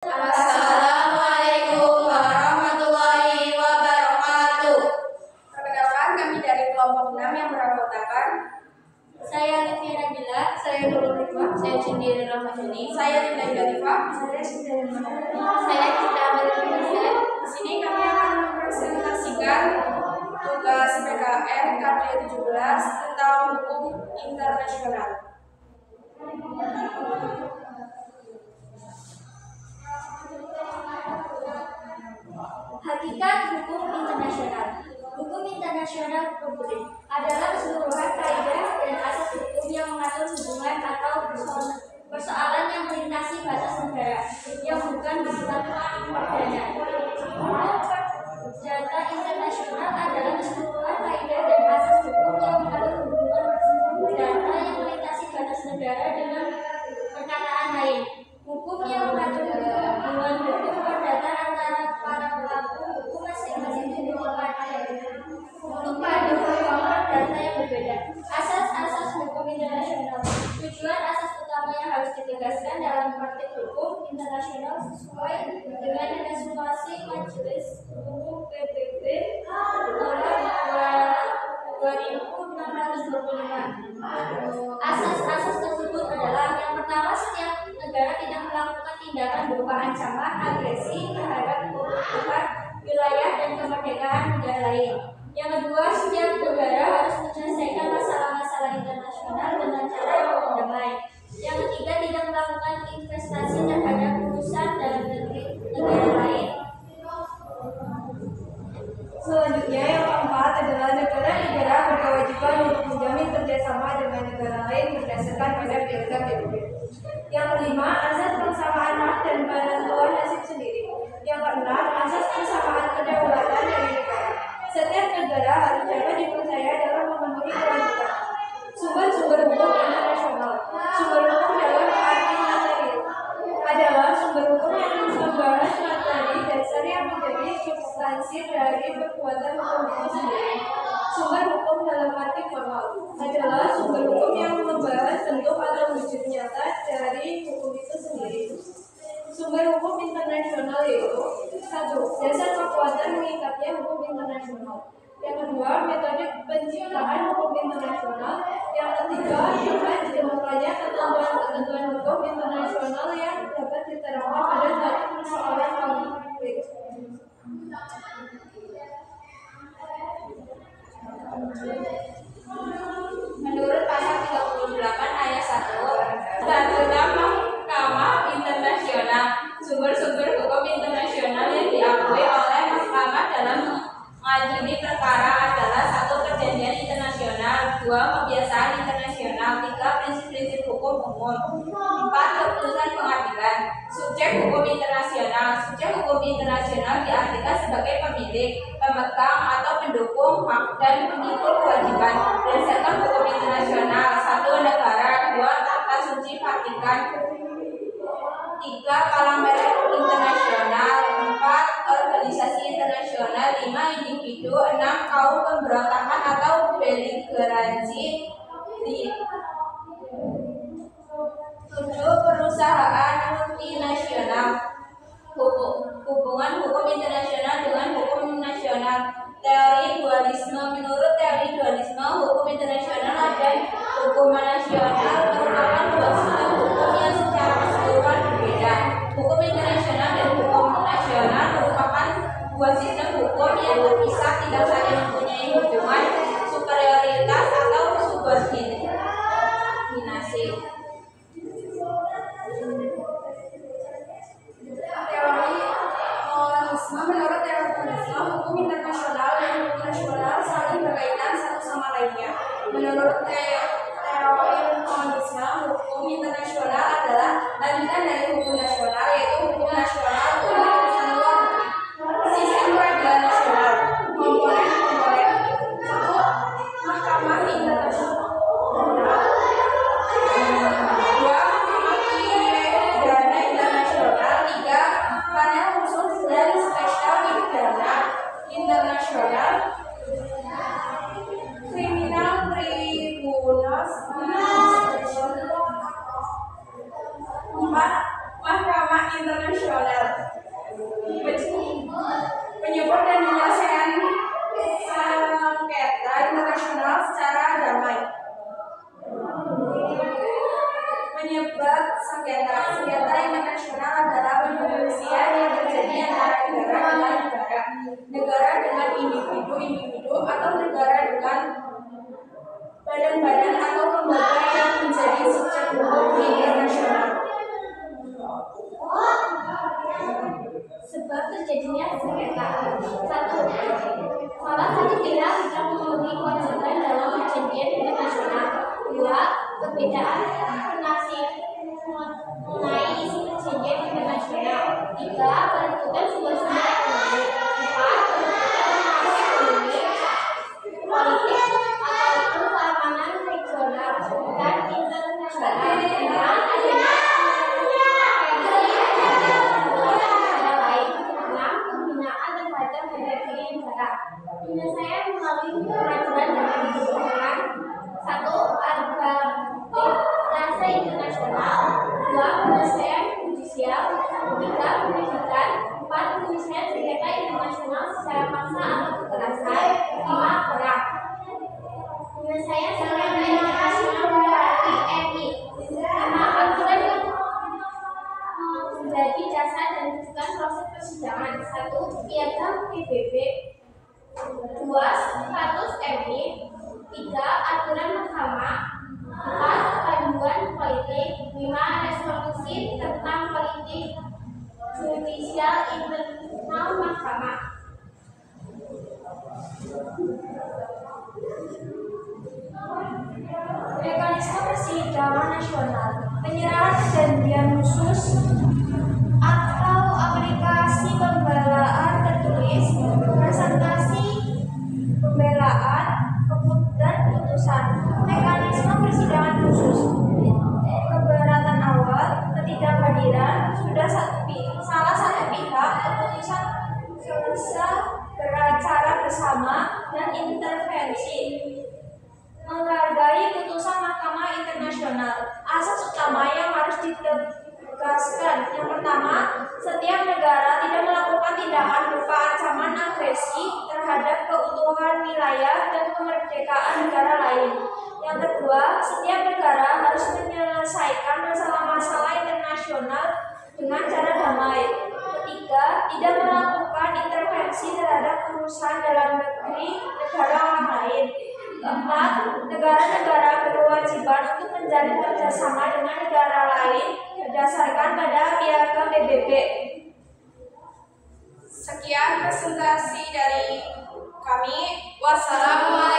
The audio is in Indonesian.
Assalamualaikum warahmatullahi wabarakatuh. Perkenalkan, kami dari kelompok 6 yang beranggotakan Saya Livia Nabila, saya Nurul Hikmah, saya Cindiri Rahmadini, saya Linda Galifah, saya Cinta Amelia. Di sini kami akan mempresentasikan tugas PKN KD 17 tentang hukum internasional. Hakikat hukum internasional. Hukum internasional publik adalah keseluruhan kaidah dan asas hukum yang mengatur hubungan atau persoalan yang melintasi batas negara yang bukan bersifat perdana. Hukum perdata internasional adalah keseluruhan kaidah dan asas hukum yang mengatur hubungan perdata yang melintasi batas negara dengan perkataan lain. Hukum yang mengatur hubungan hukum perdata antara para pelaku hukum masing-masing ditentukan untuk pada hukum perdata yang berbeda. Asas-asas hukum internasional. Tujuan asas utama yang harus ditegaskan dalam praktik hukum internasional sesuai dengan resolusi Majelis Umum PBB nomor 2625. Asas-asas tersebut adalah: yang pertama, setiap negara tidak melakukan tindakan berupa ancaman, agresi terhadap kebutuhan wilayah dan kemerdekaan negara lain. Yang kedua, setiap negara harus menyelesaikan masalah-masalah internasional dengan cara yang damai. Yang ketiga, tidak melakukan investasi terhadap urusan dalam negeri negara lain. Selanjutnya, yang keempat adalah negara-negara berkewajiban untuk menjamin kerjasama dengan negara lain berdasarkan pada piagam PBB. Yang kelima, asas persamaan hak dan penentuan nasib sendiri. Yang keenam, asas persamaan kedaulatan dari negara. Setiap negara harus dapat dipercaya dalam memenuhi kewajiban. Sumber-sumber hukum internasional. Sumber hukum dalam arti materi adalah sumber hukum yang membahas materi dasar yang menjadi substansi dari perbuatan hukum itu sendiri. Sumber hukum dalam arti formal adalah sumber hukum yang membahas bentuk atau wujud nyata dari hukum itu sendiri. Sumber hukum internasional yaitu: 1. Dasar kekuatan mengikatnya hukum internasional. Yang kedua, metode penciptaan hukum internasional. Yang ketiga, dengan ditemukannya ketentuan-ketentuan hukum internasional yang dapat diterapkan pada suatu persoalan konflik. Menurut pasal 38 ayat 1 Statuta Mahkamah Internasional, sumber-sumber hukum internasional yang diakui oleh mahkamah dalam mengadili perkara adalah: 1. Perjanjian internasional, 2. Kebiasaan internasional, 3. Prinsip-prinsip hukum umum, 4. Keputusan pengadilan. Subjek hukum internasional. Subjek hukum internasional diartikan sebagai pemilik, pemegang atau pendukung hak dan pemikul kewajiban berdasarkan hukum internasional. 1. Negara, 2. Tata Suci Vatikan, 3. Palang Merah Internasional, 4. Organisasi internasional, 5. Individu, 6. Kaum pemberontakan atau beligeransi, 7. Perusahaan multinasional. Hubungan hukum internasional dengan hukum nasional. Teori dualisme. Menurut teori dualisme, hukum internasional dan hukum nasional merupakan dua sistem hukum yang secara keseluruhan berbeda. Hukum internasional dan hukum nasional merupakan dua sistem hukum yang terpisah, tidak saling mempunyai hubungan superioritas atau subordinasi. Menurut teori dualisme, hukum internasional dan hukum nasional saling berkaitan satu sama lainnya. Menurut teori dualisme, hukum internasional adalah lanjutan dari hukum nasional, yaitu hukum nasional untuk urusan luar negeri. Sistem peradilan nasional. Komponen-komponen. 1. Mahkamah internasional. 2. Mahkamah pidana internasional. 3. Panel khusus dan spesial pidana internasional. Criminal Tribunals. 4. Mahkamah sebab terjadinya sengketa. Satu, salah satu pihak tidak memenuhi kewajiban dalam perjanjian internasional. Dua, perbedaan penafsir mengenai isi perjanjian internasional. Tiga, penentuan sumber-sumber ekonomi. Empat, penentuan ekonomi, politik ataupun keamanan regional dan internasional. Lima, adanya penyelesaian melalui peraturan dan perhitungan. Satu, arbitrase internasional. Dua, penyelesaian judisial. Tiga, pendidikan. Empat, penyelesaian sengketa internasional secara paksa atau kekerasan. Lima, perang. Penyelesaian sengketa internasional berarti EMI. Lima, aturan yang menjadi dasar dan rujukan proses persidangan. Satu, piagam PBB. Dua, status MI. Tiga, aturan mahkamah. Empat, panduan politik. Lima, resolusi tentang politik judicial internal mahkamah. Mekanisme persidangan nasional, penyerahan perjanjian khusus atau aplikasi pembelaan tertulis, presentasi pembelaan, dan putusan. Mekanisme persidangan khusus, keberatan awal, ketidakhadiran salah satu pihak, keputusan selesai beracara bersama, dan intervensi. Menghargai putusan Mahkamah Internasional. Asas utama yang harus ditegaskan. Yang pertama, setiap negara tidak melakukan tindakan berupa ancaman agresi terhadap keutuhan wilayah dan kemerdekaan negara lain. Yang kedua, setiap negara harus menyelesaikan masalah-masalah internasional dengan cara damai. Ketiga, tidak melakukan intervensi terhadap urusan dalam negeri negara orang lain. Keempat, negara-negara berkewajiban untuk menjalin kerjasama dengan negara lain berdasarkan pada piagam PBB. Sekian presentasi dari kami. Wassalamualaikum